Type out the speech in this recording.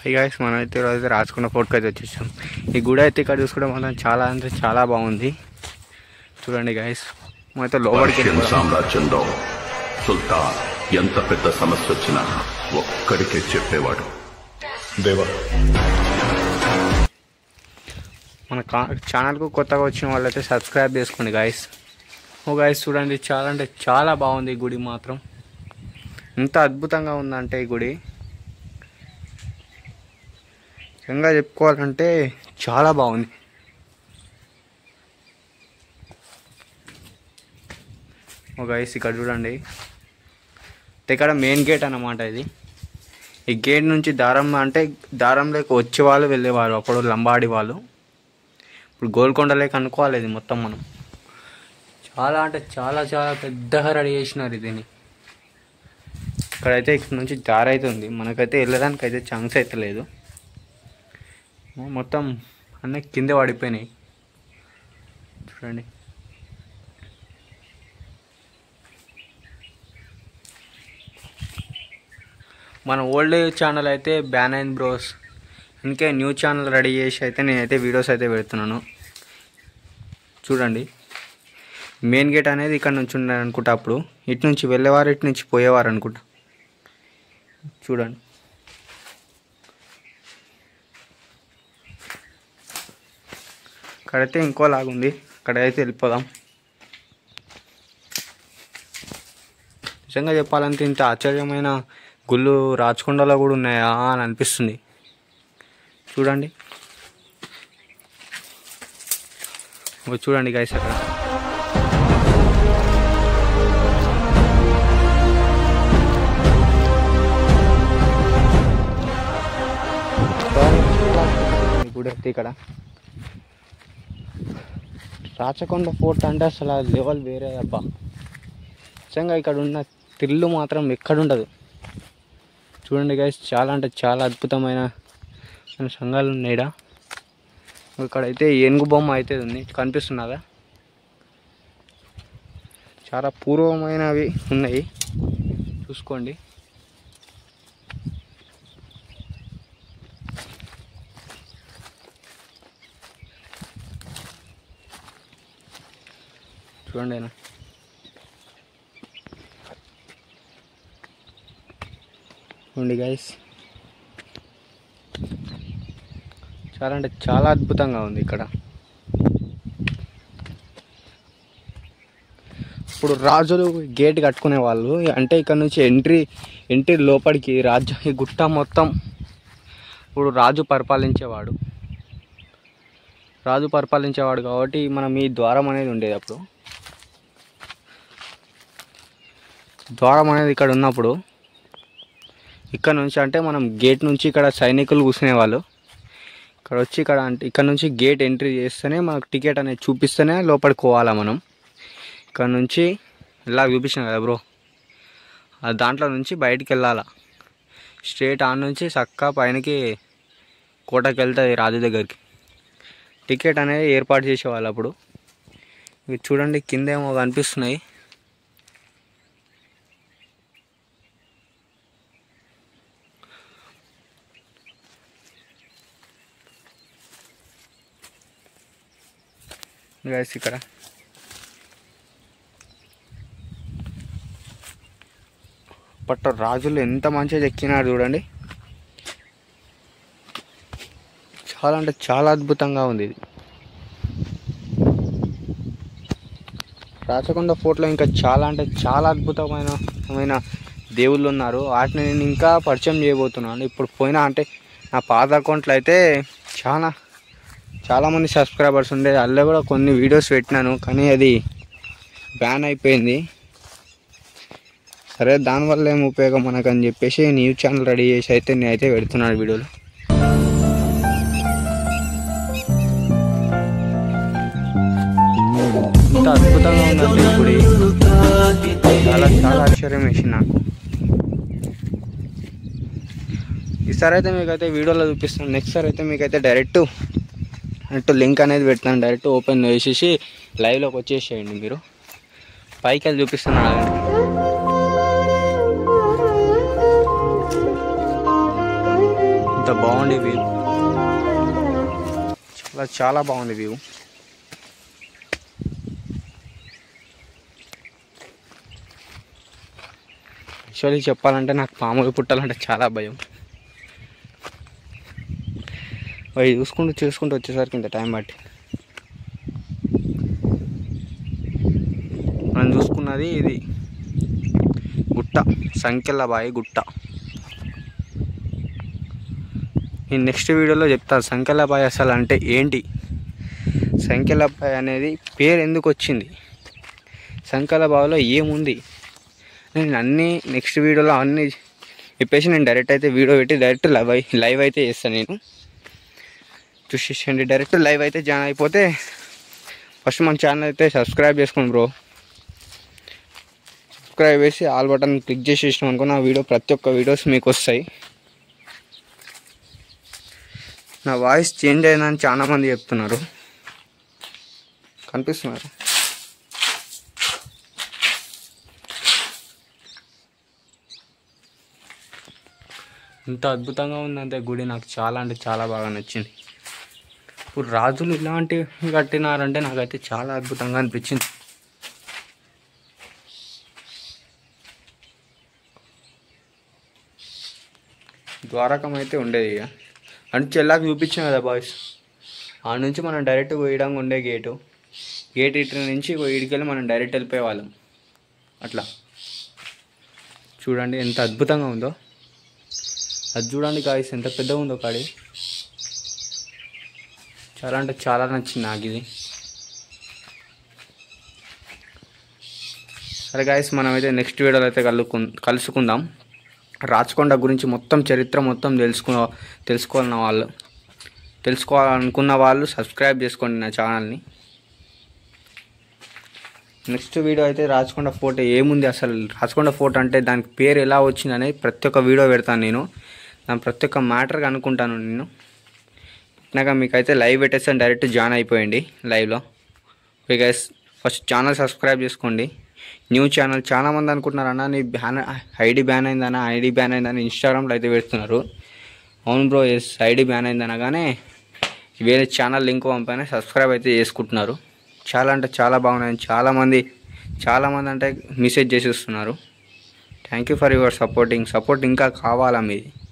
Hi guys, మనమైతే ఈరోజు రాచకొండ ఫోర్ట్కి అయితే వచ్చేసాం. ఈ గుడి అయితే ఇక్కడ చూసుకోవడం మాత్రం చాలా అంటే చాలా బాగుంది. చూడండి గైస్, మనమైతే లోపలికి సామ్రాజ్యంలో సుల్తాన్ ఎంత పెద్ద సమస్య వచ్చినా ఒక్కడికే చెప్పేవాడు. దేవా, మన ఛానల్కు కొత్తగా వచ్చిన వాళ్ళైతే సబ్స్క్రైబ్ చేసుకోండి గైస్. ఓ గైస్ చూడండి, చాలా అంటే చాలా బాగుంది ఈ గుడి మాత్రం. ఎంత అద్భుతంగా ఉందంటే ఈ గుడి నిజంగా చెప్పుకోవాలంటే చాలా బాగుంది. ఓ గైస్ ఇక్కడ చూడండి, ఇక్కడ మెయిన్ గేట్ అన్నమాట ఇది. ఈ గేట్ నుంచి దారంలోకి వచ్చేవాళ్ళు వెళ్ళేవారు అప్పుడు లంబాడి వాళ్ళు. ఇప్పుడు గోల్కొండలోకి అనుకోవాలి ఇది మొత్తం మనం. చాలా అంటే చాలా చాలా పెద్దగా రెడీ చేసినారు దీన్ని. ఇక్కడైతే ఇక్కడ నుంచి దారి అయితే ఉంది, మనకైతే వెళ్ళడానికి అయితే ఛాన్స్ అయితే లేదు. మొత్తం అన్నీ కింద పడిపోయినాయి చూడండి. మన ఓల్డ్ ఛానల్ అయితే బ్యాన్ అండ్ బ్రోస్, ఇంకే న్యూ ఛానల్ రెడీ చేసి అయితే నేనైతే వీడియోస్ అయితే పెడుతున్నాను. చూడండి, మెయిన్ గేట్ అనేది ఇక్కడ నుంచి ఉండాలి అనుకుంటా. అప్పుడు ఇటు నుంచి వెళ్ళేవారు, ఇటు నుంచి పోయేవారు అనుకుంటా. చూడండి, అక్కడైతే ఇంకోలాగుంది, అక్కడైతే వెళ్ళిపోదాం. నిజంగా చెప్పాలంటే ఇంత ఆశ్చర్యమైన గుళ్ళు రాచకొండలో కూడా ఉన్నాయా అని అనిపిస్తుంది. చూడండి, చూడండి గైస్, అక్కడ గుడి అయితే ఇక్కడ రాచకొండ ఫోర్ట్ అంటే అసలు లెవెల్ వేరే అబ్బా. నిజంగా ఇక్కడ ఉన్న తిల్లు మాత్రం ఎక్కడుండదు. చూడండి గైస్, చాలా అంటే చాలా అద్భుతమైన సంఘాలు ఉన్నాయి ఇక్కడ. ఇక్కడైతే ఏనుగు బొమ్మ అయితే ఉంది, కనిపిస్తున్నదా? చాలా పూర్వమైనవి ఉన్నాయి, చూసుకోండి. చూడండి అయినా చూడండి గైస్, చాలా అంటే చాలా అద్భుతంగా ఉంది ఇక్కడ. ఇప్పుడు రాజులు గేట్ కట్టుకునే వాళ్ళు అంటే ఇక్కడ నుంచి ఎంట్రీ లోపలికి ఈ గుట్ట మొత్తం ఇప్పుడు రాజు పరిపాలించేవాడు కాబట్టి మనం ఈ ద్వారం అనేది ఉండేది. అప్పుడు ద్వారం అనేది ఇక్కడ ఉన్నప్పుడు ఇక్కడ నుంచి అంటే మనం గేట్ నుంచి ఇక్కడ సైనికులు కూర్చునేవాళ్ళు. ఇక్కడ వచ్చి ఇక్కడ నుంచి గేట్ ఎంట్రీ చేస్తేనే మనకు టికెట్ అనేది చూపిస్తేనే లోపలికి పోవాలా మనం. ఇక్కడ నుంచి ఇలా చూపించాను కదా బ్రో, దాంట్లో నుంచి బయటికి వెళ్ళాలా. స్ట్రేట్ ఆన్ నుంచి చక్కా పైనకి కోటకి వెళ్తుంది రాజు దగ్గరికి. టికెట్ అనేది ఏర్పాటు చేసేవాళ్ళు అప్పుడు. ఇవి చూడండి, కింద ఏమో కనిపిస్తున్నాయి. గైస్ ఇక్కడ రాజులు ఎంత మంచిగా ఎక్కినారు చూడండి. చాలా అంటే చాలా అద్భుతంగా ఉంది ఇది. రాచకొండ ఫోర్ట్లో ఇంకా చాలా అంటే చాలా అద్భుతమైన దేవుళ్ళు ఉన్నారు. వాటిని నేను ఇంకా పరిచయం చేయబోతున్నాను. ఇప్పుడు పోయినా అంటే నా పాత అకౌంట్లో అయితే చాలామంది సబ్స్క్రైబర్స్ ఉండే, అందులో కూడా కొన్ని వీడియోస్ పెట్టినాను, కానీ అది బ్యాన్ అయిపోయింది. సరే, దానివల్ల ఏం ఉపయోగం మనకు అని చెప్పేసి న్యూస్ ఛానల్ రెడీ చేసి అయితే నేనైతే పెడుతున్నాను వీడియోలు. ఇంత అద్భుతంగా ఉందండి గుడి, చాలా చాలా ఆశ్చర్యం వేసింది నాకు. ఈసారి అయితే మీకైతే వీడియోలో చూపిస్తాను. నెక్స్ట్ సారి అయితే మీకైతే డైరెక్ట్ లింక్ అనేది పెడతాను. డైరెక్ట్ ఓపెన్ చేసేసి లైవ్లోకి వచ్చేసేయండి. మీరు పైకి వెళ్ళి చూపిస్తున్నాను. ఎంత బాగుంది వ్యూ, చాలా చాలా బాగుంది వ్యూ. యాక్చువల్లీ చెప్పాలంటే నాకు పాములు పుట్టాలంటే చాలా భయం. అవి చూసుకుంటూ వచ్చేసరికి ఇంత టైం పట్టి మనం చూసుకున్నది ఇది గుట్ట, సంకెళ్ళబాయి గుట్ట. నేను నెక్స్ట్ వీడియోలో చెప్తాను సంకెళ్ళబాయి అసలు అంటే ఏంటి, సంకెళ్ళబాయి అనేది పేరు ఎందుకు వచ్చింది, సంకెళ్ళబాయిలో ఏముంది, నేను అన్నీ నెక్స్ట్ వీడియోలో అన్నీ చెప్పేసి నేను డైరెక్ట్ అయితే వీడియో పెట్టి డైరెక్ట్ లైవ్ అయితే చేస్తాను. నేను చూసేయండి, డైరెక్ట్ లైవ్ అయితే జాయిన్ అయిపోతే ఫస్ట్ మన ఛానల్ అయితే సబ్స్క్రైబ్ చేసుకోండి బ్రో. సబ్స్క్రైబ్ చేసి ఆల్ బటన్ క్లిక్ చేసేసినాం అనుకో నా వీడియో ప్రతి ఒక్క వీడియోస్ మీకు వస్తాయి. నా వాయిస్ చేంజ్ అయిందని చాలామంది చెప్తున్నారు, కనిపిస్తున్నారు. ఇంత అద్భుతంగా ఉందంటే గుడి నాకు చాలా అంటే చాలా బాగా నచ్చింది. ఇప్పుడు రాజులు ఇలాంటివి కట్టినారంటే నాకైతే చాలా అద్భుతంగా అనిపించింది. ద్వారకం అయితే ఉండేది ఇక అంటే చెల్లాకి చూపించాం కదా బాయ్స్, ఆ నుంచి మనం డైరెక్ట్ పోయడానికి ఉండే గేట్ ఇటు నుంచి ఇడికెళ్ళి మనం డైరెక్ట్ వెళ్ళిపోయేవాళ్ళం. అట్లా చూడండి ఎంత అద్భుతంగా ఉందో, అది చూడండి గాయ్స్ ఎంత పెద్దగా ఉందో కాడి. చాలా అంటే చాలా నచ్చింది నాకు ఇది. సరే గాయ్స్, మనమైతే నెక్స్ట్ వీడియోలో అయితే కలుసుకుందాం. రాచకొండ గురించి మొత్తం చరిత్ర మొత్తం తెలుసుకోవాలనుకున్న వాళ్ళు సబ్స్క్రైబ్ చేసుకోండి నా ఛానల్ని. నెక్స్ట్ వీడియో అయితే రాచకొండ ఫోర్ట్ ఏముంది, అసలు రాచకొండ ఫోర్ట్ అంటే దానికి పేరు ఎలా వచ్చిందనేది ప్రతి ఒక్క వీడియో పెడతాను నేను. దాని ప్రతి ఒక్క మ్యాటర్గా అనుకుంటాను నేను. పెట్టినాక మీకైతే లైవ్ పెట్టేస్తాను, డైరెక్ట్ జాయిన్ అయిపోయండి లైవ్లో. Okay guys, first channel subscribe చేసుకోండి. న్యూ ఛానల్ చాలామంది అనుకుంటున్నారు అన్న నీ ఐడి బ్యాన్ అయిందని ఇన్స్టాగ్రామ్లో అయితే పెడుతున్నారు. అవును బ్రో, ఎస్ ఐడి బ్యాన్ అయిందనగానే వేరే ఛానల్ లింక్ పంపైనా సబ్స్క్రైబ్ అయితే చేసుకుంటున్నారు. చాలా అంటే చాలా బాగున్నాయి, చాలామంది అంటే మెసేజ్ చేసేస్తున్నారు. Thank you for your support ఇంకా కావాలా మీది.